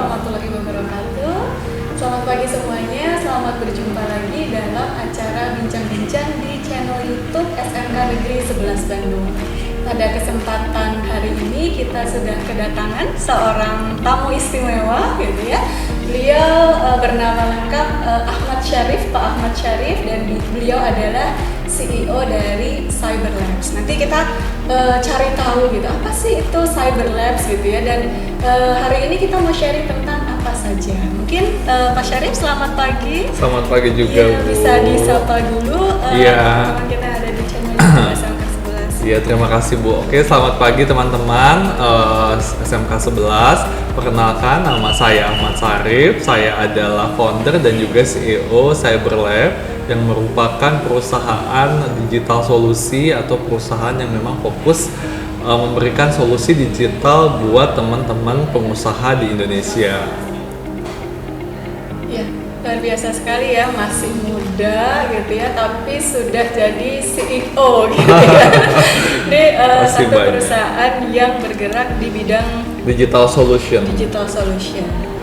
warahmatullahi wabarakatuh. Selamat pagi semuanya, selamat berjumpa lagi dalam acara Bincang-Bincang di channel YouTube SMK Negeri 11 Bandung. Pada kesempatan hari ini kita sudah kedatangan seorang tamu istimewa gitu ya. Beliau bernama lengkap Ahmad Syarif, Pak Ahmad Syarif, dan beliau adalah CEO dari Cyberlabs. Nanti kita cari tahu gitu apa sih itu Cyberlabs gitu ya, dan hari ini kita mau sharing tentang apa saja. Mungkin Pak Syarif, selamat pagi. Selamat pagi juga, ya, Bu. bisa disapa dulu teman-teman kita ada di channel YouTube SMK 11. Iya, terima kasih, Bu. Oke, selamat pagi teman-teman SMK 11. Perkenalkan, nama saya Ahmad Syarif. Saya adalah founder dan juga CEO Cyberlabs, yang merupakan perusahaan digital solusi atau perusahaan yang memang fokus memberikan solusi digital buat teman-teman pengusaha di Indonesia. Ya, luar biasa sekali ya, masih muda gitu ya, tapi sudah jadi CEO gitu ya. Ini satu perusahaan yang bergerak di bidang digital solution.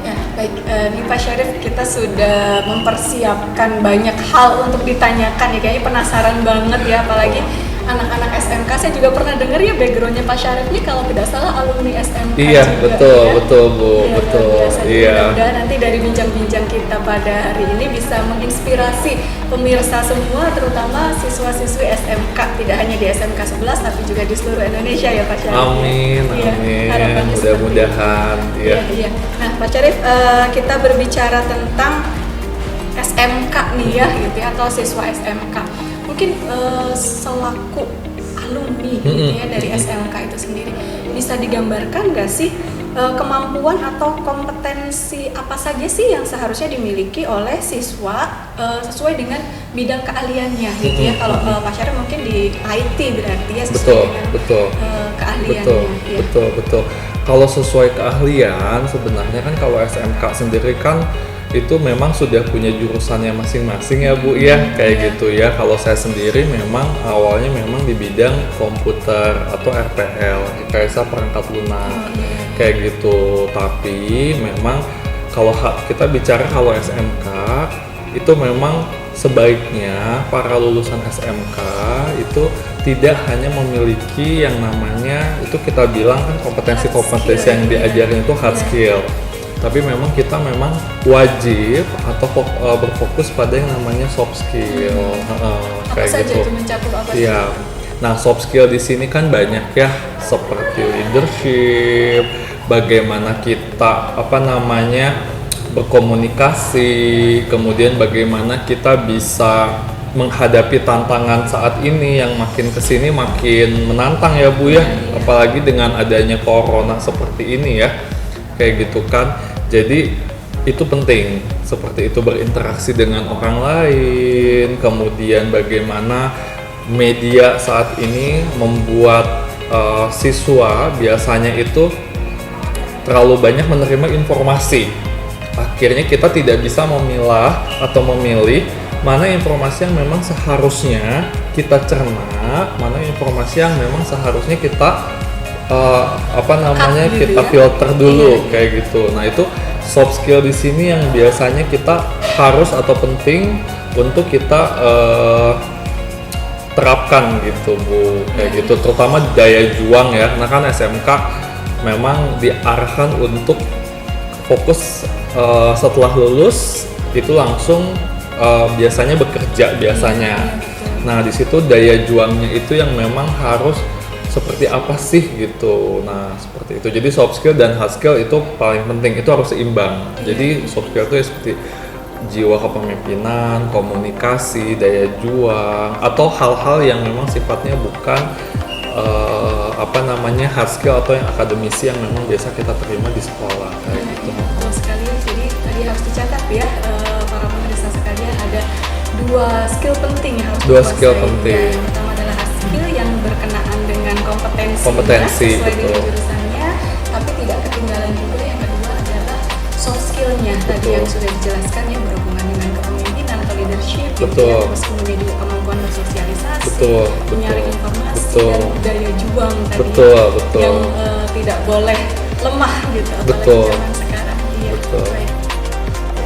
Ya, baik, nih Pak Syarif, kita sudah mempersiapkan banyak hal untuk ditanyakan ya, kayaknya penasaran banget ya, apalagi anak-anak SMK. Saya juga pernah dengar ya backgroundnya Pak Syarif nih, kalau tidak salah alumni SMK. Iya, juga, betul, ya. betul, Bu, Ya, betul. Iya. Mudah-mudahan nanti dari bincang-bincang kita pada hari ini bisa menginspirasi pemirsa semua, terutama siswa-siswi SMK, tidak hanya di SMK 11 tapi juga di seluruh Indonesia ya Pak Syarif. Amin, Ya, amin. Mudah-mudahan. Iya. Nah, Pak Syarif, kita berbicara tentang SMK nih ya, gitu ya, atau siswa SMK. Mungkin selaku alumni gitu ya dari SMK itu sendiri, bisa digambarkan nggak sih kemampuan atau kompetensi apa saja sih yang seharusnya dimiliki oleh siswa sesuai dengan bidang keahliannya gitu ya? Kalau Pak Syarif mungkin di IT berarti ya sesuai dengan keahliannya. Betul. Kalau sesuai keahlian, sebenarnya kan kalau SMK sendiri kan itu memang sudah punya jurusannya masing-masing ya, Bu ya, kayak gitu ya. Kalau saya sendiri memang awalnya memang di bidang komputer atau RPL, rekayasa perangkat lunak, kayak gitu. Tapi memang kalau kita bicara kalau SMK itu memang sebaiknya para lulusan SMK itu tidak hanya memiliki yang namanya itu kita bilang kan kompetensi-kompetensi yang diajarin itu hard skill. Tapi memang kita memang wajib atau berfokus pada yang namanya soft skill. Apa kayak saja gitu. itu mencakup apa sih? Iya. Nah, soft skill di sini kan banyak ya, seperti leadership, bagaimana kita berkomunikasi, kemudian bagaimana kita bisa menghadapi tantangan saat ini yang makin kesini makin menantang ya, Bu ya. Apalagi dengan adanya corona seperti ini ya. Kayak gitu kan, jadi itu penting seperti itu, berinteraksi dengan orang lain, kemudian bagaimana media saat ini membuat siswa biasanya itu terlalu banyak menerima informasi, akhirnya kita tidak bisa memilah atau memilih mana informasi yang memang seharusnya kita cerna, mana informasi yang memang seharusnya kita kita filter dulu kayak gitu. Nah, itu soft skill di sini yang biasanya kita harus atau penting untuk kita terapkan gitu, Bu, kayak gitu. Terutama daya juang ya, karena kan SMK memang diarahkan untuk fokus setelah lulus itu langsung biasanya bekerja biasanya. Nah, di situ daya juangnya itu yang memang harus seperti apa sih gitu. Nah, seperti itu. Jadi soft skill dan hard skill itu paling penting, itu harus seimbang. Jadi soft skill itu ya seperti jiwa kepemimpinan, komunikasi, daya juang, atau hal-hal yang memang sifatnya bukan hard skill atau yang akademisi yang memang biasa kita terima di sekolah kayak gitu. Betul sekali. Jadi tadi harus dicatat ya, para pemirsa sekalian, ada dua skill penting yang harus penting. Yang pertama adalah hard skill yang berkenaan dengan kompetensi sesuai dengan jurusannya, tapi tidak ketinggalan juga. Yang kedua adalah soft skill-nya tadi yang sudah dijelaskan ya, berhubungan dengan kepemimpinan atau leadership, gitu ya, terus kemudian juga kemampuan bersosialisasi, menyaring informasi, dan daya juang tadi yang tidak boleh lemah gitu, apalagi zaman sekarang. Iya. gitu. Baik.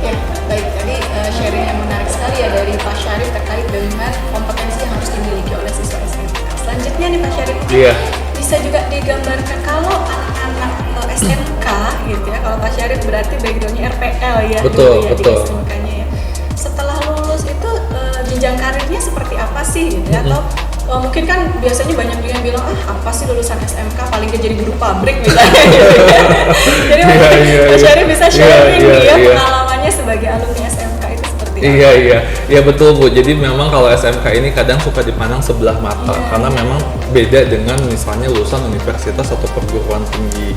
Ya, baik. Tadi sharing yang menarik sekali ya dari Pak Syarif terkait dengan kompetensi yang harus dimiliki oleh siswa SMK. Selanjutnya nih Pak Syarif, Iya. bisa juga digambarkan kalau anak-anak SMK gitu ya, kalau Pak Syarif berarti backgroundnya RPL ya, Betul, gitu ya, betul. di SMK-nya ya. Setelah lulus itu jenjang karirnya seperti apa sih gitu ya, atau mungkin kan biasanya banyak juga yang bilang apa sih lulusan SMK paling nggak jadi guru pabrik misalnya gitu ya. Jadi mungkin Pak Syarif bisa sharing ya pengalamannya sebagai alumni SMK itu seperti apa? Iya betul Bu. Jadi memang kalau SMK ini kadang suka dipandang sebelah mata karena memang beda dengan misalnya lulusan universitas atau perguruan tinggi.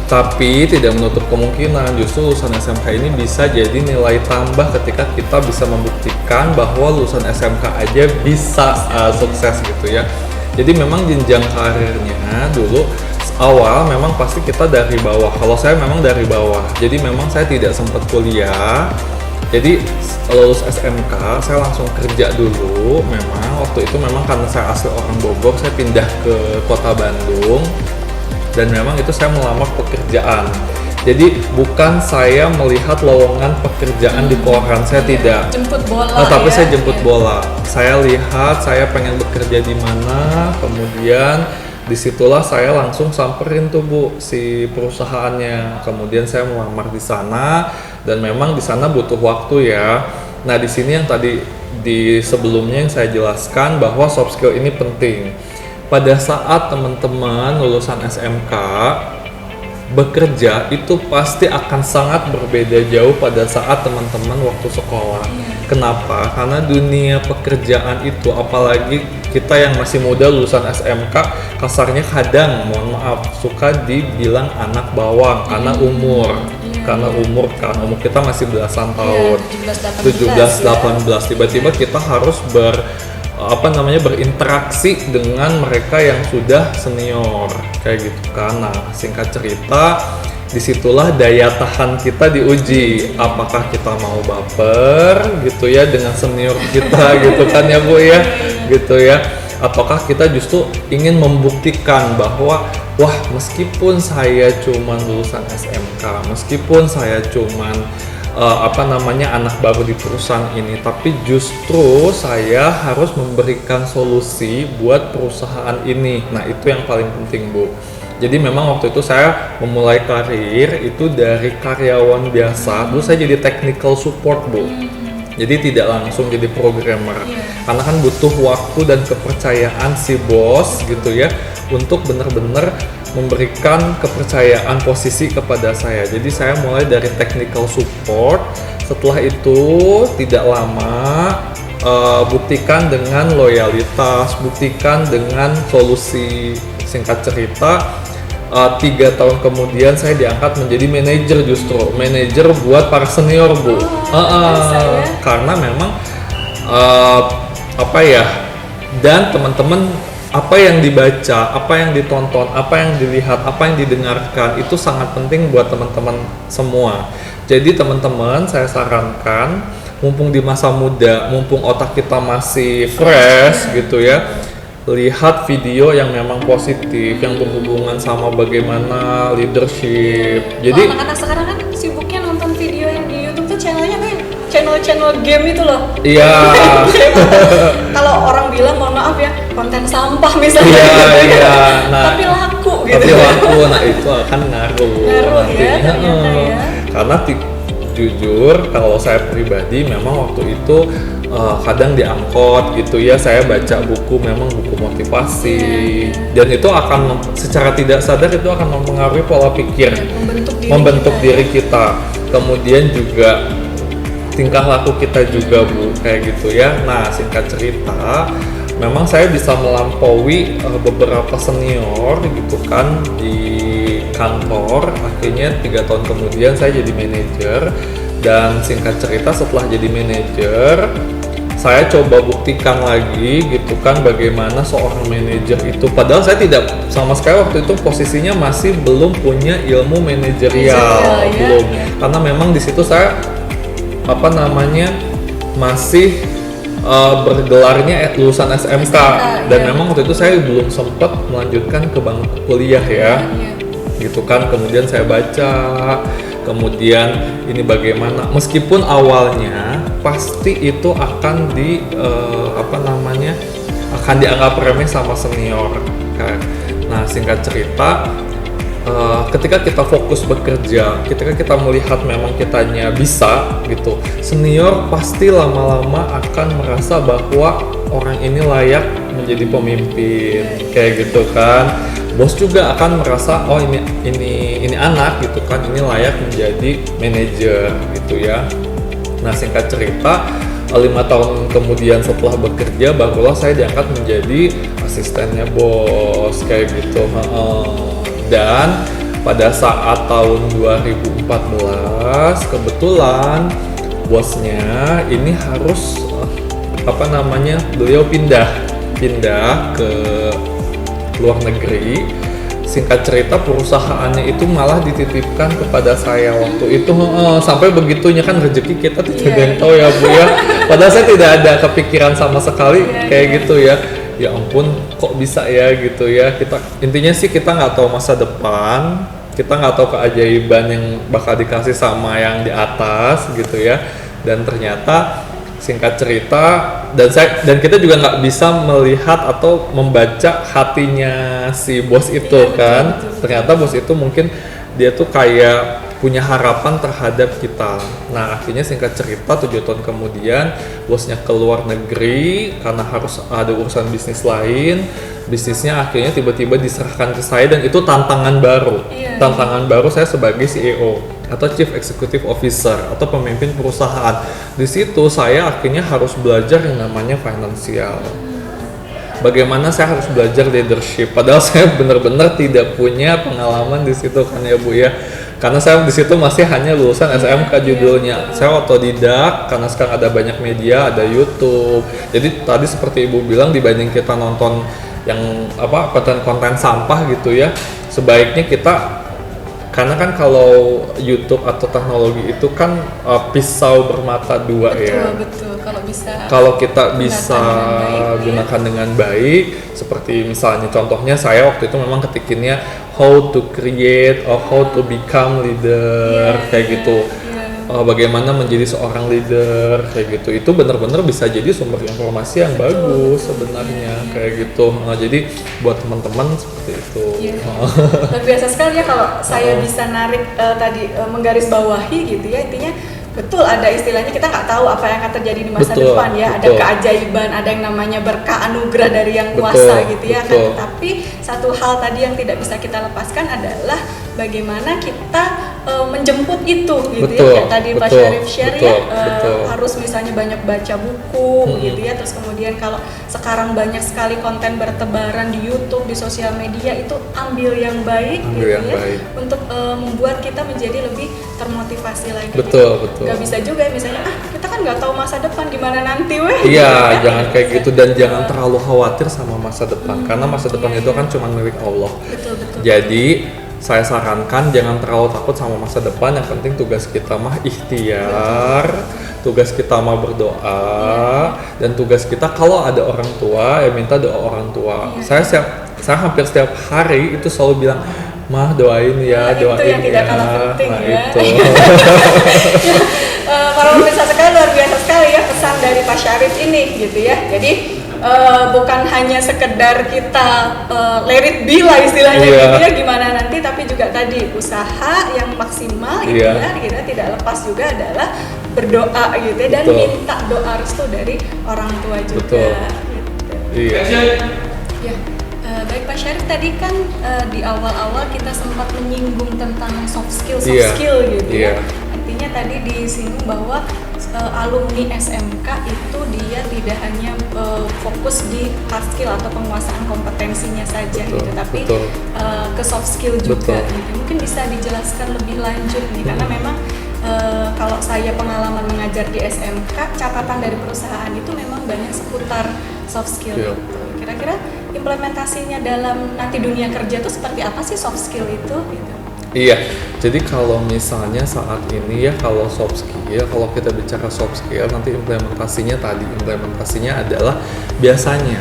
Tapi tidak menutup kemungkinan justru lulusan SMK ini bisa jadi nilai tambah ketika kita bisa membuktikan bahwa lulusan SMK aja bisa sukses gitu ya. Jadi memang jenjang karirnya dulu awal memang pasti kita dari bawah. Kalau saya memang dari bawah. Jadi memang saya tidak sempat kuliah. Jadi lulus SMK saya langsung kerja dulu. Memang waktu itu memang karena saya asli orang Bogor, saya pindah ke kota Bandung. Dan memang itu saya melamar pekerjaan. Jadi bukan saya melihat lowongan pekerjaan di koran, saya tidak. Jemput bola. Tapi ya? saya jemput bola. Saya lihat saya pengen bekerja di mana, kemudian disitulah saya langsung samperin tuh Bu si perusahaannya. Kemudian saya melamar di sana dan memang di sana butuh waktu ya. Nah di sini yang tadi di sebelumnya yang saya jelaskan bahwa soft skill ini penting. Pada saat teman-teman lulusan SMK bekerja itu pasti akan sangat berbeda jauh pada saat teman-teman waktu sekolah. Kenapa? Karena dunia pekerjaan itu, apalagi kita yang masih muda lulusan SMK, kasarnya kadang, mohon maaf, suka dibilang anak bawang karena umur. Karena umur kita masih belasan tahun, 17, 18, tiba-tiba kita harus berinteraksi dengan mereka yang sudah senior kayak gitu kan. Nah singkat cerita disitulah daya tahan kita diuji, apakah kita mau baper gitu ya dengan senior kita gitu kan ya Bu ya gitu ya, ataukah kita justru ingin membuktikan bahwa wah meskipun saya cuman lulusan SMK, meskipun saya cuman anak baru di perusahaan ini, tapi justru saya harus memberikan solusi buat perusahaan ini. Nah itu yang paling penting Bu. Jadi memang waktu itu saya memulai karir itu dari karyawan biasa, dulu saya jadi technical support Bu. Jadi tidak langsung jadi programmer, karena kan butuh waktu dan kepercayaan si bos gitu ya untuk benar-benar memberikan kepercayaan posisi kepada saya. Jadi saya mulai dari technical support. Setelah itu tidak lama buktikan dengan loyalitas, buktikan dengan solusi. Singkat cerita 3 tahun kemudian saya diangkat menjadi manajer, justru manajer buat para senior Bu. Karena memang dan teman-teman, apa yang dibaca, apa yang ditonton, apa yang dilihat, apa yang didengarkan itu sangat penting buat teman-teman semua. Jadi teman-teman saya sarankan, mumpung di masa muda, mumpung otak kita masih fresh gitu ya, lihat video yang memang positif, yang berhubungan sama bagaimana leadership. Jadi anak-anak sekarang kan sibuknya nonton video yang di YouTube tuh channelnya kan channel game itu loh. Iya. Kalau orang bilang mohon maaf ya, konten sampah misalnya. Iya. Nah, tapi laku gitu. Tapi laku, nah itu akan ngaruh ya, ternyata ya. Karena jujur kalau saya pribadi memang waktu itu kadang diangkot gitu ya, saya baca buku, memang buku motivasi, dan itu akan secara tidak sadar itu akan mempengaruhi pola pikir, membentuk diri kita. Kemudian juga tingkah laku kita juga Bu, kayak gitu ya. Nah singkat cerita memang saya bisa melampaui beberapa senior gitu kan di kantor. Akhirnya 3 tahun kemudian saya jadi manajer, dan singkat cerita setelah jadi manajer saya coba buktikan lagi gitu kan bagaimana seorang manajer itu, padahal saya tidak sama sekali waktu itu posisinya masih belum punya ilmu manajerial, belum ya. Karena memang di situ saya masih bergelarnya lulusan SMK, dan memang waktu itu saya belum sempat melanjutkan ke bangku kuliah ya. Gitu kan, kemudian saya baca kemudian ini bagaimana, meskipun awalnya pasti itu akan akan dianggap remeh sama senior kan. Nah, singkat cerita, ketika kita fokus bekerja, ketika kita melihat memang kitanya bisa gitu, senior pasti lama-lama akan merasa bahwa orang ini layak menjadi pemimpin kayak gitu kan. Bos juga akan merasa oh ini anak gitu kan, ini layak menjadi manajer gitu ya. Nah, singkat cerita, 5 tahun kemudian setelah bekerja barulah saya diangkat menjadi asistennya bos kayak gitu. Dan pada saat tahun 2014 kebetulan bosnya ini harus beliau pindah ke luar negeri. Singkat cerita, perusahaannya itu malah dititipkan kepada saya waktu itu. Sampai begitunya kan, rezeki kita tidak ada yang tahu ya Bu ya. Padahal saya tidak ada kepikiran sama sekali kayak gitu ya. Ya ampun, kok bisa ya gitu ya. Intinya sih kita nggak tahu masa depan, kita nggak tahu keajaiban yang bakal dikasih sama yang di atas gitu ya. Dan ternyata singkat cerita, dan kita juga nggak bisa melihat atau membaca hatinya si bos itu kan. Ternyata bos itu mungkin dia tuh kayak punya harapan terhadap kita. Nah, akhirnya singkat cerita 7 tahun kemudian bosnya ke luar negeri karena harus ada urusan bisnis lain. Bisnisnya akhirnya tiba-tiba diserahkan ke saya, dan itu tantangan baru. Tantangan baru saya sebagai CEO atau Chief Executive Officer atau pemimpin perusahaan. Di situ saya akhirnya harus belajar yang namanya finansial. Bagaimana saya harus belajar leadership, padahal saya benar-benar tidak punya pengalaman di situ kan ya Bu ya. Karena saya di situ masih hanya lulusan SMK judulnya. Saya otodidak karena sekarang ada banyak media, ada YouTube. Jadi tadi seperti Ibu bilang, dibanding kita nonton yang konten-konten sampah gitu ya, sebaiknya kita, karena kan kalau YouTube atau teknologi itu kan pisau bermata dua. Betul. Kalau kita bisa gunakan dengan baik, seperti misalnya contohnya saya waktu itu memang ketikinnya how to create or how to become leader kayak gitu. Bagaimana menjadi seorang leader kayak gitu, itu benar-benar bisa jadi sumber informasi yang bagus sebenarnya kayak gitu. Jadi buat teman-teman seperti itu. Luar biasa sekali ya kalau saya bisa narik menggarisbawahi gitu ya. Intinya betul, ada istilahnya kita nggak tahu apa yang akan terjadi di masa depan ya. Ada keajaiban, ada yang namanya berkah anugerah dari yang kuasa gitu ya kan. Tapi satu hal tadi yang tidak bisa kita lepaskan adalah bagaimana kita menjemput itu gitu ya. Kayak tadi Pak Syarif share harus misalnya banyak baca buku gitu ya. Terus kemudian kalau sekarang banyak sekali konten bertebaran di YouTube, di sosial media, itu ambil yang baik untuk membuat kita menjadi lebih termotivasi lagi. Betul. Gak bisa juga misalnya kita kan nggak tahu masa depan gimana nanti Iya, jangan kayak gitu, dan jangan terlalu khawatir sama masa depan, karena masa depan itu kan cuma milik Allah. Betul. Jadi saya sarankan jangan terlalu takut sama masa depan. Yang penting tugas kita mah ikhtiar, tugas kita mah berdoa, dan tugas kita kalau ada orang tua ya minta doa orang tua. Saya hampir setiap hari itu selalu bilang, mah doain ya, doain itu yang tidak kalah penting itu. Para pemirsa sekalian, luar biasa sekali ya pesan dari Pak Syarif ini gitu ya. Jadi bukan hanya sekedar kita let it be lah istilahnya gitu ya, gimana nanti, tapi juga tadi usaha yang maksimal gitu ya. Kita tidak lepas juga adalah berdoa gitu ya, dan minta doa restu dari orang tua juga. Baik Pak Syarif, tadi kan di awal-awal kita sempat menyinggung tentang soft skill gitu ya. Artinya tadi disinggung bahwa alumni SMK itu dia tidak hanya fokus di hard skill atau penguasaan kompetensinya saja gitu, tapi ke soft skill juga gitu. Mungkin bisa dijelaskan lebih lanjut nih, karena memang kalau saya pengalaman mengajar di SMK, catatan dari perusahaan itu memang banyak seputar soft skill gitu. Kira-kira implementasinya dalam nanti dunia kerja itu seperti apa sih soft skill itu gitu? Iya, jadi kalau misalnya saat ini ya, kalau soft skill, kalau kita bicara soft skill, nanti implementasinya adalah biasanya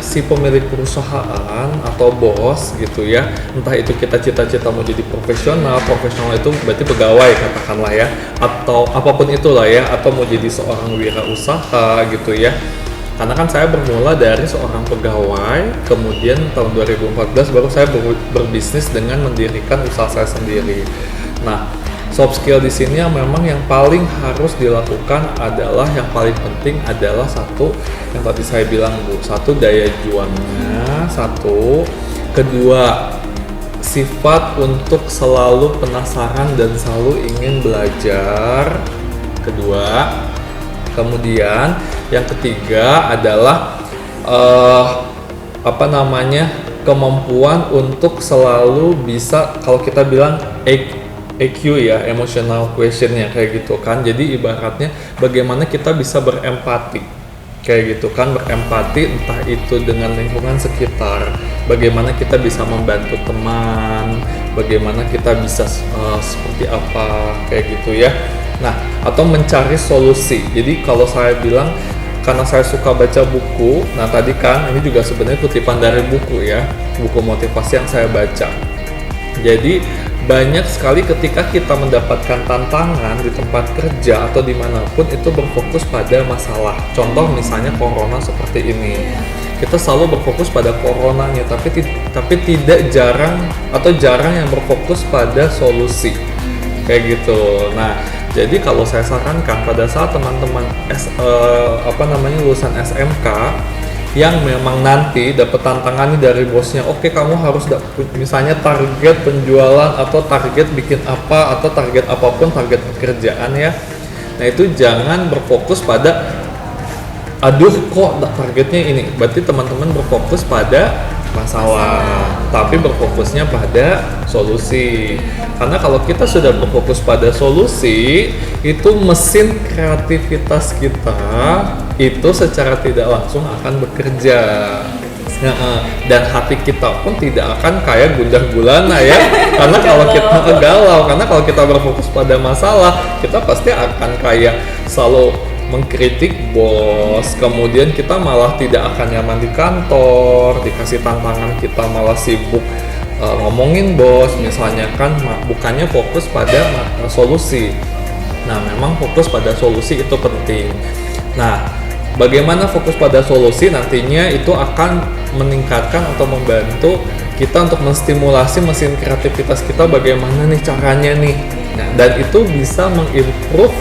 si pemilik perusahaan atau bos gitu ya, entah itu kita cita-cita mau jadi profesional itu berarti pegawai katakanlah ya, atau apapun itulah ya, atau mau jadi seorang wirausaha gitu ya. Karena kan saya bermula dari seorang pegawai, kemudian tahun 2014 baru saya berbisnis dengan mendirikan usaha saya sendiri. Nah, soft skill di sini yang memang yang paling harus dilakukan adalah, yang paling penting adalah satu, yang tadi saya bilang Bu, satu daya juangnya, satu, kedua sifat untuk selalu penasaran dan selalu ingin belajar, kedua, kemudian yang ketiga adalah kemampuan untuk selalu bisa, kalau kita bilang EQ ya, emotional questionnya kayak gitu kan. Jadi ibaratnya bagaimana kita bisa berempati kayak gitu kan, berempati entah itu dengan lingkungan sekitar, bagaimana kita bisa membantu teman, bagaimana kita bisa seperti apa kayak gitu ya. Nah, atau mencari solusi. Jadi kalau saya bilang, karena saya suka baca buku, nah tadi kan ini juga sebenarnya kutipan dari buku ya, buku motivasi yang saya baca. Jadi banyak sekali ketika kita mendapatkan tantangan di tempat kerja atau dimanapun, itu berfokus pada masalah. Contoh misalnya corona seperti ini, kita selalu berfokus pada coronanya, tapi tidak jarang yang berfokus pada solusi kayak gitu. Nah, jadi kalau saya sarankan pada saat teman-teman lulusan SMK yang memang nanti dapat tantangan dari bosnya, oke, kamu harus misalnya target penjualan atau target bikin apa atau target apapun, target pekerjaan ya. Nah, itu jangan berfokus pada aduh kok targetnya ini. Berarti teman-teman berfokus pada masalah, tapi berfokusnya pada solusi. Karena kalau kita sudah berfokus pada solusi, itu mesin kreativitas kita itu secara tidak langsung akan bekerja. Dan hati kita pun tidak akan kayak gundah gulana ya. Karena kalau kita galau, karena kalau kita berfokus pada masalah, kita pasti akan kayak selalu mengkritik bos, kemudian kita malah tidak akan nyaman di kantor, dikasih tantangan kita malah sibuk ngomongin bos misalnya kan, bukannya fokus pada solusi. Nah, memang fokus pada solusi itu penting. Nah, bagaimana fokus pada solusi nantinya itu akan meningkatkan atau membantu kita untuk menstimulasi mesin kreativitas kita, bagaimana nih caranya nih. Nah, dan itu bisa mengimprove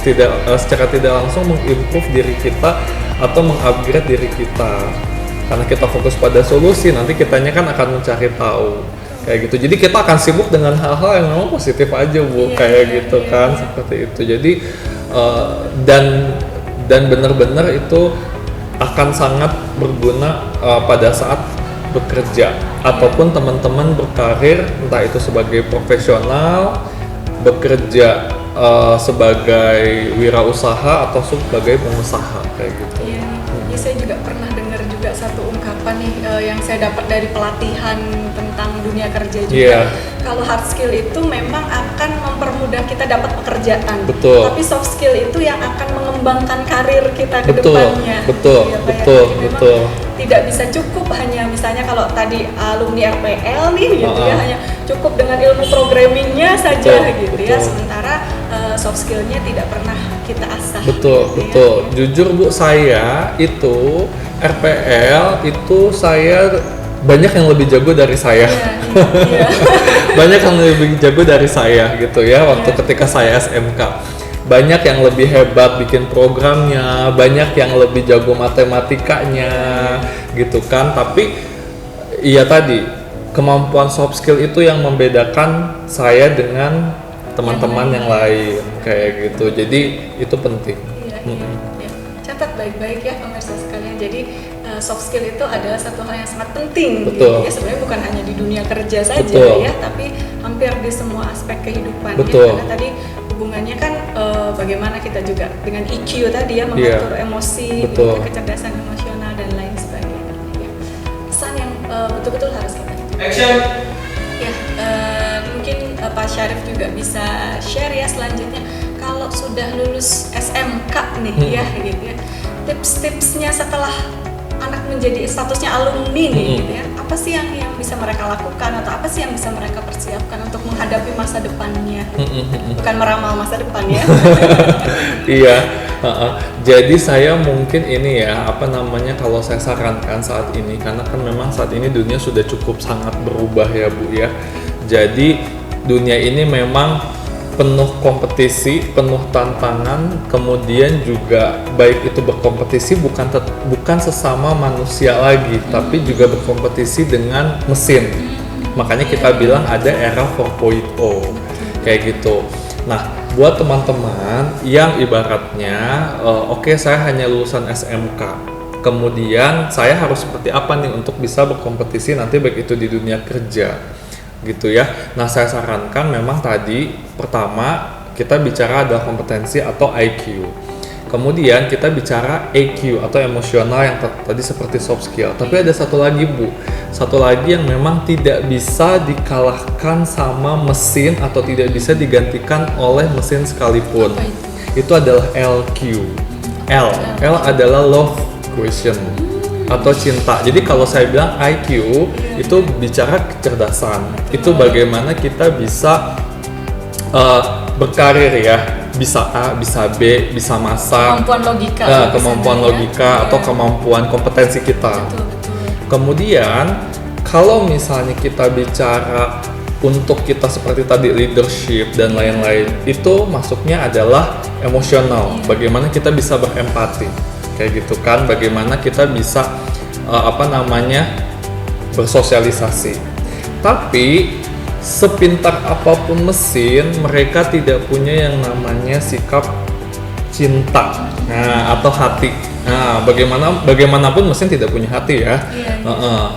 secara tidak langsung mengimprove diri kita atau mengupgrade diri kita. Karena kita fokus pada solusi, nanti kitanya kan akan mencari tahu kayak gitu. Jadi kita akan sibuk dengan hal-hal yang memang positif aja Bu, kayak gitu kan, seperti itu. Jadi dan benar-benar itu akan sangat berguna pada saat bekerja ataupun teman-teman berkarir, entah itu sebagai profesional, bekerja sebagai wirausaha atau sebagai pengusaha kayak gitu. Iya, saya juga pernah dengar juga satu ungkapan nih yang saya dapat dari pelatihan tentang dunia kerja juga. Kalau hard skill itu memang akan mempermudah kita dapat pekerjaan. Betul. Tapi soft skill itu yang akan mengembangkan karir kita ke depannya. Betul. Tidak bisa cukup hanya misalnya kalau tadi alumni RPL nih gitu ya, hanya cukup dengan ilmu programmingnya saja gitu ya. Sementara soft skillnya tidak pernah kita asah. Betul. Jujur Bu, saya itu RPL itu saya banyak yang lebih jago dari saya. Banyak yang lebih jago dari saya gitu ya waktu ketika saya SMK. Banyak yang lebih hebat bikin programnya, banyak yang lebih jago matematikanya gitu kan. Tapi iya tadi, kemampuan soft skill itu yang membedakan saya dengan teman-teman yang lain kayak gitu. Jadi itu penting. Iya. Catat baik-baik ya pemirsa sekalian. Jadi soft skill itu adalah satu hal yang sangat penting. Betul. Gitu ya. Sebenarnya bukan hanya di dunia kerja saja. Betul. Ya, tapi hampir di semua aspek kehidupan. Betul. Ya. Karena tadi hubungannya kan bagaimana kita juga dengan EQ tadi ya, mengatur emosi, kecerdasan emosional dan lain sebagainya. Ya. Pesan yang betul-betul harus kita. Action. Ya, mungkin Pak Syarif juga bisa share ya selanjutnya. Kalau sudah lulus SMK nih ya gitu ya, tips-tipsnya setelah anak menjadi statusnya alumni nih gitu ya, apa sih yang bisa mereka lakukan atau apa sih yang bisa mereka persiapkan untuk menghadapi masa depannya? Bukan meramal masa depan ya. Iya. Jadi saya mungkin ini ya, apa namanya, kalau saya sarankan saat ini, karena kan memang saat ini dunia sudah cukup sangat berubah ya Bu ya. Jadi dunia ini memang penuh kompetisi, penuh tantangan, kemudian juga baik itu berkompetisi bukan sesama manusia lagi, tapi juga berkompetisi dengan mesin. Makanya kita bilang ada era 4.0 kayak gitu. Nah, buat teman-teman yang ibaratnya oke, saya hanya lulusan SMK, kemudian saya harus seperti apa nih untuk bisa berkompetisi nanti baik itu di dunia kerja gitu ya. Nah, saya sarankan memang tadi pertama kita bicara adalah kompetensi atau IQ. Kemudian kita bicara EQ atau emosional yang tadi seperti soft skill. Tapi ada satu lagi Bu, satu lagi yang memang tidak bisa dikalahkan sama mesin atau tidak bisa digantikan oleh mesin sekalipun. Itu adalah LQ. L adalah love question atau cinta. Jadi kalau saya bilang IQ itu bicara kecerdasan. Itu bagaimana kita bisa berkarir ya, bisa A, bisa B, bisa masak, kemampuan logika atau kemampuan kompetensi kita. Betul. Kemudian kalau misalnya kita bicara untuk kita seperti tadi leadership dan lain-lain, itu masuknya adalah emosional. Bagaimana kita bisa berempati, kayak gitu kan? Bagaimana kita bisa bersosialisasi. Tapi sepintar apapun mesin, mereka tidak punya yang namanya sikap cinta, atau hati. Nah, bagaimanapun mesin tidak punya hati ya.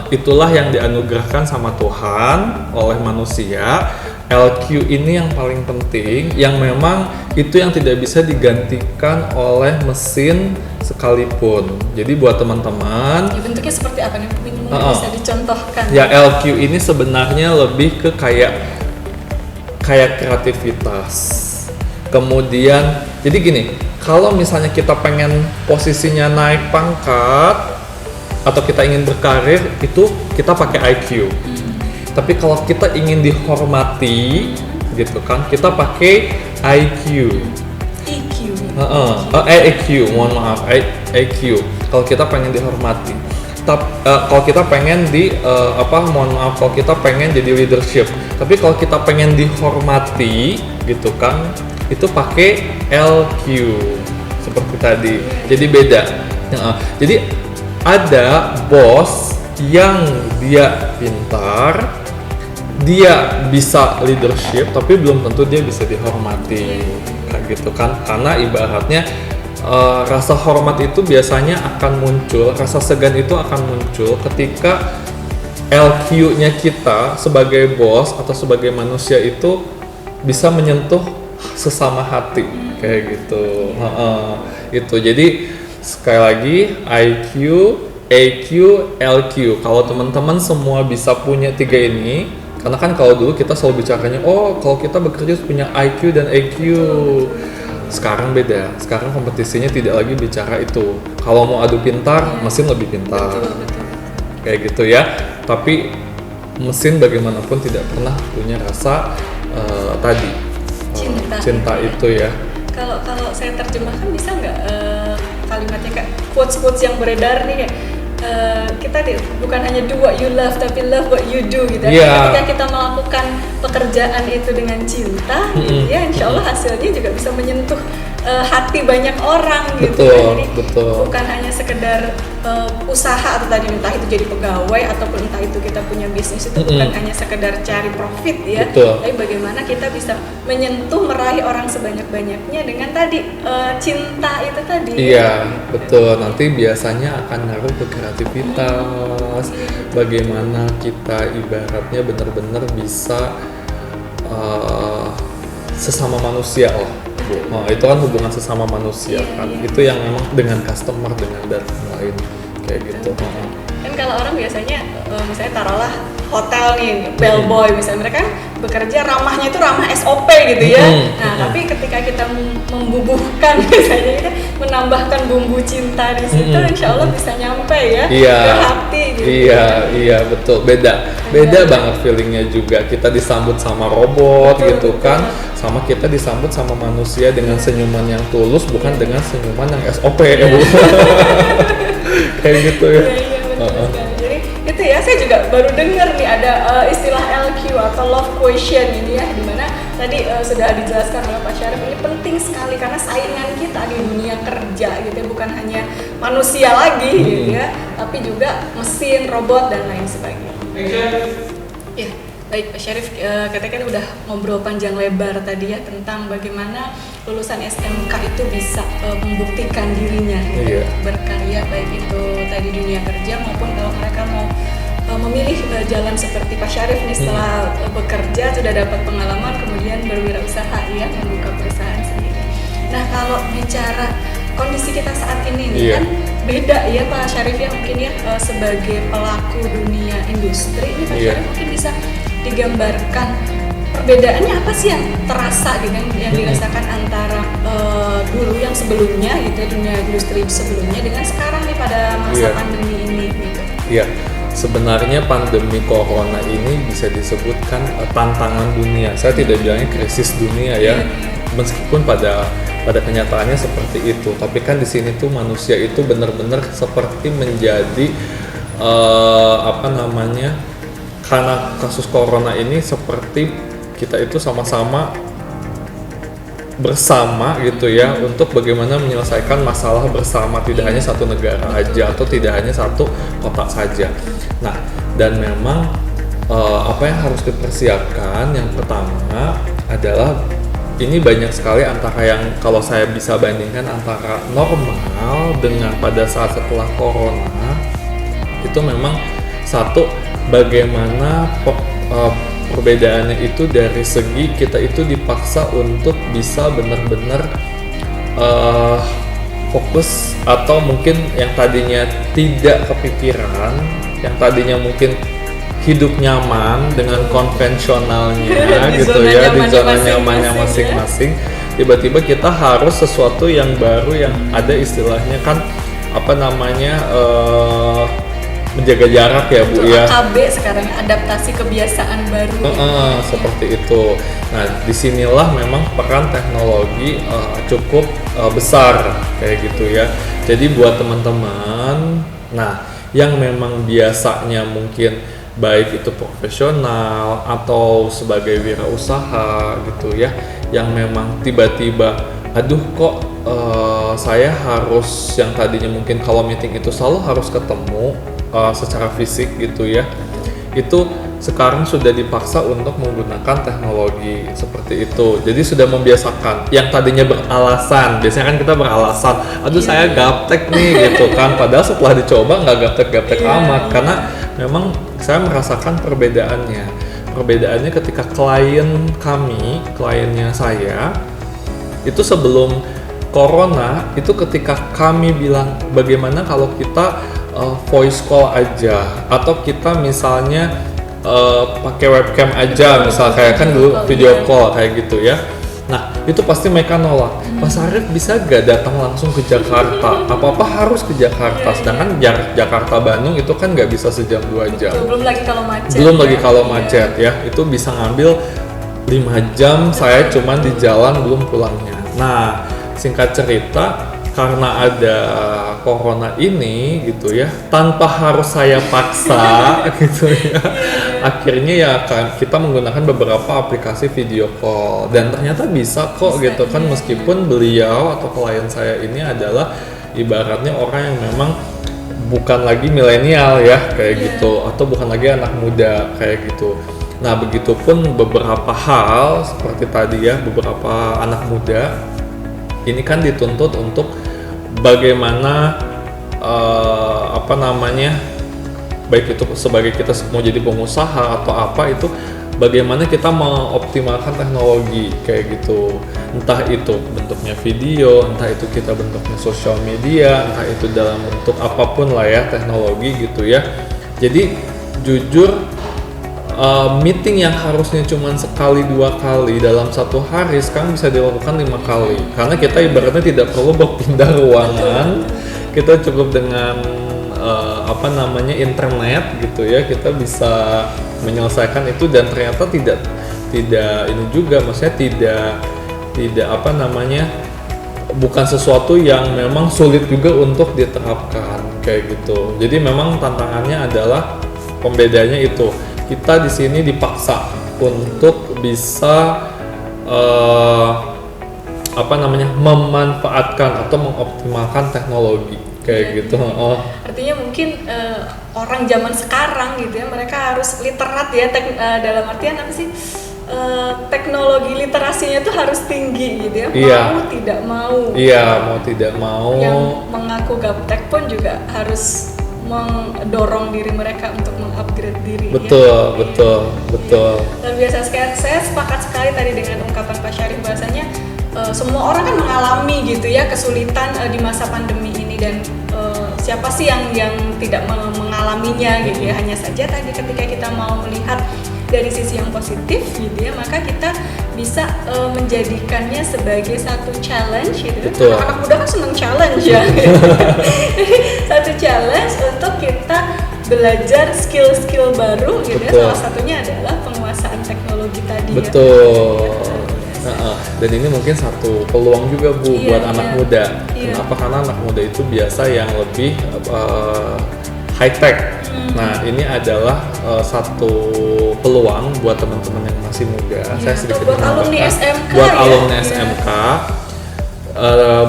Itulah yang dianugerahkan sama Tuhan oleh manusia. LQ ini yang paling penting, yang memang itu yang tidak bisa digantikan oleh mesin sekalipun. Jadi buat teman-teman, bentuknya seperti apa nih? Bisa dicontohkan? Ya, LQ ini sebenarnya lebih ke kayak kreativitas. Kemudian, jadi gini, kalau misalnya kita pengen posisinya naik pangkat atau kita ingin berkarir, itu kita pakai IQ. Tapi kalau kita ingin dihormati, gitu kan, kita pakai IQ. EQ, mohon maaf, EQ. Kalau kita pengen dihormati. Kalau kita pengen kalau kita pengen jadi leadership. Tapi kalau kita pengen dihormati, gitu kan, itu pakai LQ seperti tadi. Jadi beda. Jadi ada bos yang dia pintar, dia bisa leadership, tapi belum tentu dia bisa dihormati, kayak gitu kan? Karena ibaratnya rasa hormat itu biasanya akan muncul, rasa segan itu akan muncul ketika LQ-nya kita sebagai bos atau sebagai manusia itu bisa menyentuh sesama hati, kayak gitu. Itu jadi sekali lagi IQ, EQ, LQ. Kalau teman-teman semua bisa punya tiga ini, karena kan kalau dulu kita selalu bicaranya, kalau kita bekerja punya IQ dan EQ. Sekarang beda, sekarang kompetisinya tidak lagi bicara itu. Kalau mau adu pintar, mesin lebih pintar. Betul. Kayak gitu ya. Tapi mesin bagaimanapun tidak pernah punya rasa cinta itu ya. Kalau saya terjemahkan, bisa nggak kalimatnya kayak quotes yang beredar nih, kayak kita bukan hanya do what you love, tapi love what you do gitu. Ketika kita melakukan pekerjaan itu dengan cinta, gitu ya, insya Allah hasilnya juga bisa menyentuh hati banyak orang gitu. Jadi bukan hanya sekedar usaha atau tadi entah itu jadi pegawai ataupun entah itu kita punya bisnis, itu bukan hanya sekedar cari profit ya. Tapi bagaimana kita bisa menyentuh, meraih orang sebanyak-banyaknya dengan tadi cinta itu tadi. Iya, betul. Nanti biasanya akan ngaruh ke kreativitas. Bagaimana kita ibaratnya benar-benar bisa sesama manusia lah. Itu kan hubungan sesama manusia kan. Itu yang memang dengan customer, dengan dan lain kayak gitu. Kan kalau orang biasanya misalnya taruhlah hotel nih, bellboy misalnya, mereka kan bekerja ramahnya itu ramah SOP gitu ya. Nah, tapi ketika kita membubuhkan misalnya menambahkan bumbu cinta di situ, insya Allah bisa nyampe ya Iya. ke hati gitu. Iya betul, beda banget feelingnya juga. Kita disambut sama robot Betul, gitu betul. kan, sama kita disambut sama manusia dengan senyuman yang tulus, bukan dengan senyuman yang SOP ya Bu. Kayak gitu ya. Iya, betul sekali. Jadi itu ya, saya juga baru dengar nih ada istilah LQ atau love quotient ini ya, dimana tadi sudah dijelaskan oleh Pak Syarif, ini penting sekali karena saingan kita di dunia kerja gitu ya, bukan hanya manusia lagi gitu ya, tapi juga mesin, robot dan lain sebagainya. Ya, baik Pak Syarif, kita kan udah ngobrol panjang lebar tadi ya tentang bagaimana lulusan SMK itu bisa membuktikan dirinya gitu, Iya. berkarya, baik itu tadi dunia kerja maupun kalau mereka mau memilih jalan seperti Pak Syarif nih, setelah bekerja sudah dapat pengalaman kemudian berwirausaha ya, membuka perusahaan sendiri. Nah, kalau bicara kondisi kita saat ini nih Iya. kan beda ya Pak Syarif ya, mungkin ya sebagai pelaku dunia industri ini Pak Iya. Syarif mungkin bisa digambarkan perbedaannya apa sih yang terasa gitu yang dirasakan antara dulu yang sebelumnya gitu ya, dunia industri sebelumnya dengan sekarang nih pada masa Iya. pandemi ini gitu. Iya, sebenarnya pandemi corona ini bisa disebutkan tantangan dunia. Saya tidak bilangnya krisis dunia ya, meskipun pada kenyataannya seperti itu. Tapi kan di sini tuh manusia itu benar-benar seperti menjadi karena kasus corona ini seperti kita itu sama-sama bersama gitu ya, untuk bagaimana menyelesaikan masalah bersama, tidak hanya satu negara aja atau tidak hanya satu kota saja. Nah, dan memang apa yang harus dipersiapkan yang pertama adalah ini banyak sekali antara yang kalau saya bisa bandingkan antara normal dengan pada saat setelah corona, itu memang satu, bagaimana perbedaannya itu dari segi kita itu dipaksa untuk bisa benar-benar fokus, atau mungkin yang tadinya tidak kepikiran, yang tadinya mungkin hidup nyaman dengan konvensionalnya Di gitu zona ya, di nyamannya zona masing-masing nyamannya ya. masing-masing, tiba-tiba kita harus sesuatu yang baru, yang ada istilahnya kan menjaga jarak ya Bu Itu ya. AKB sekarang, adaptasi kebiasaan baru. Seperti itu. Nah, disinilah memang peran teknologi cukup besar kayak gitu ya. Jadi buat teman-teman, nah yang memang biasanya mungkin baik itu profesional atau sebagai wirausaha gitu ya, yang memang tiba-tiba, aduh kok saya harus, yang tadinya mungkin kalau meeting itu selalu harus ketemu secara fisik gitu ya, itu sekarang sudah dipaksa untuk menggunakan teknologi seperti itu. Jadi sudah membiasakan. Yang tadinya beralasan, biasanya kan kita beralasan, aduh saya gaptek nih gitu kan, padahal setelah dicoba nggak gaptek-gaptek amat, karena memang saya merasakan perbedaannya ketika kliennya saya itu sebelum corona, itu ketika kami bilang bagaimana kalau kita voice call aja, atau kita misalnya pakai webcam aja, misal kayak kan dulu video call kayak gitu ya. Nah, itu pasti mereka nolak. Pak Syarif bisa gak datang langsung ke Jakarta? Apa-apa harus ke Jakarta, sedangkan Jakarta Bandung itu kan nggak bisa sejam 2 jam. Belum lagi kalau macet. Belum lagi kalau macet ya, itu bisa ngambil 5 jam, saya cuman di jalan belum pulangnya. Nah, singkat cerita, karena ada corona ini gitu ya, tanpa harus saya paksa gitu ya, akhirnya ya kan kita menggunakan beberapa aplikasi video call, dan ternyata bisa kok gitu kan, meskipun beliau atau klien saya ini adalah ibaratnya orang yang memang bukan lagi milenial ya kayak gitu, atau bukan lagi anak muda kayak gitu. Nah, begitupun beberapa hal seperti tadi ya, beberapa anak muda ini kan dituntut untuk bagaimana baik itu sebagai kita mau jadi pengusaha atau apa, itu bagaimana kita mengoptimalkan teknologi kayak gitu, entah itu bentuknya video, entah itu kita bentuknya sosial media, entah itu dalam bentuk apapun lah ya teknologi gitu ya. Jadi jujur meeting yang harusnya cuma sekali 2 kali dalam satu hari sekarang bisa dilakukan 5 kali karena kita ibaratnya tidak perlu berpindah ruangan, kita cukup dengan internet gitu ya, kita bisa menyelesaikan itu dan ternyata tidak ini juga, maksudnya tidak bukan sesuatu yang memang sulit juga untuk diterapkan kayak gitu. Jadi memang tantangannya adalah pembedanya itu kita di sini dipaksa untuk bisa memanfaatkan atau mengoptimalkan teknologi kayak gitu. Artinya mungkin orang zaman sekarang gitu ya, mereka harus literat ya, dalam artian apa sih? Teknologi literasinya tuh harus tinggi gitu ya. Mau tidak mau. Iya, mau tidak mau. Yang mengaku gaptek pun juga harus mendorong diri mereka untuk mengupgrade diri. Betul. Luar biasa sekali. Saya sepakat sekali tadi dengan ungkapan Pak Syarif bahwasanya semua orang kan mengalami gitu ya kesulitan di masa pandemi ini dan siapa sih yang tidak mengalaminya gitu ya. Hanya saja tadi ketika kita mau melihat dari sisi yang positif gitu ya, maka kita bisa menjadikannya sebagai satu challenge gitu. Anak muda kan seneng challenge ya. Satu challenge untuk kita belajar skill-skill baru gitu ya. Salah satunya adalah penguasaan teknologi tadi. Betul. Dan ini mungkin satu peluang juga buat anak muda. Kenapa? Karena anak muda itu biasa yang lebih high tech. Nah, ini adalah satu peluang buat teman-teman yang masih muda. Saya sedikit buat alumni SMK alumni SMK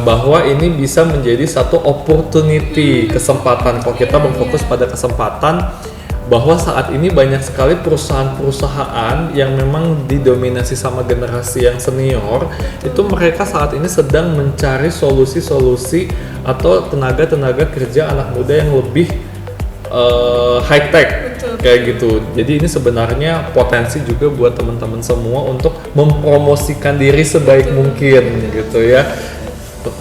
bahwa ini bisa menjadi satu opportunity, kesempatan. Kalau kita berfokus pada kesempatan, bahwa saat ini banyak sekali perusahaan-perusahaan yang memang didominasi sama generasi yang senior, itu mereka saat ini sedang mencari solusi-solusi atau tenaga kerja anak muda yang lebih high tech kayak gitu. Jadi ini sebenarnya potensi juga buat teman-teman semua untuk mempromosikan diri sebaik mungkin gitu ya,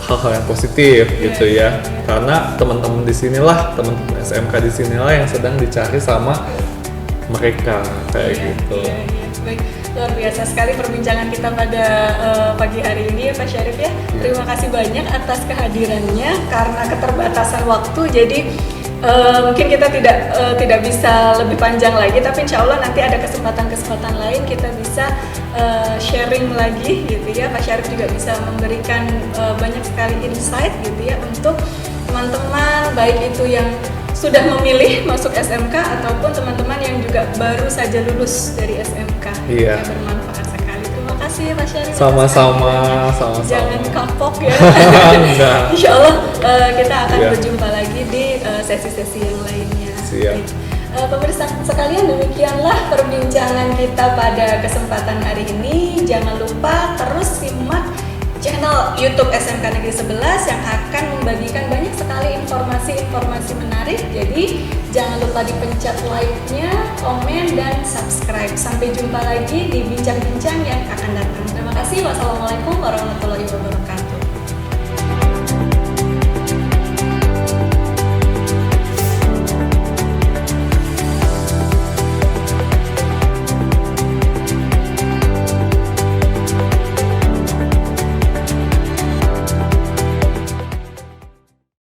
hal-hal yang positif gitu ya, karena teman-teman di sinilah, teman-teman SMK di sinilah yang sedang dicari sama mereka kayak gitu. Baik, luar biasa sekali perbincangan kita pada pagi hari ini ya Pak Syarif ya. Terima kasih banyak atas kehadirannya. Karena keterbatasan waktu, jadi mungkin kita tidak bisa lebih panjang lagi, tapi insya Allah nanti ada kesempatan lain kita bisa sharing lagi gitu ya. Pak Syarif juga bisa memberikan banyak sekali insight gitu ya untuk teman-teman, baik itu yang sudah memilih masuk SMK ataupun teman-teman yang juga baru saja lulus dari SMK. Iya. Bermanfaat sekali. Terima kasih Pak Syarif. Sama-sama. Jangan kapok ya. Enggak. Insya Allah kita akan berjumpa lagi di sesi-sesi yang lainnya. Siap. Pemirsa sekalian, demikianlah perbincangan kita pada kesempatan hari ini. Jangan lupa terus simak channel YouTube SMK Negeri 11 yang akan membagikan banyak sekali informasi-informasi menarik. Jadi jangan lupa dipencet like-nya, komen, dan subscribe. Sampai jumpa lagi di bincang-bincang yang akan datang. Terima kasih. Wassalamualaikum warahmatullahi wabarakatuh.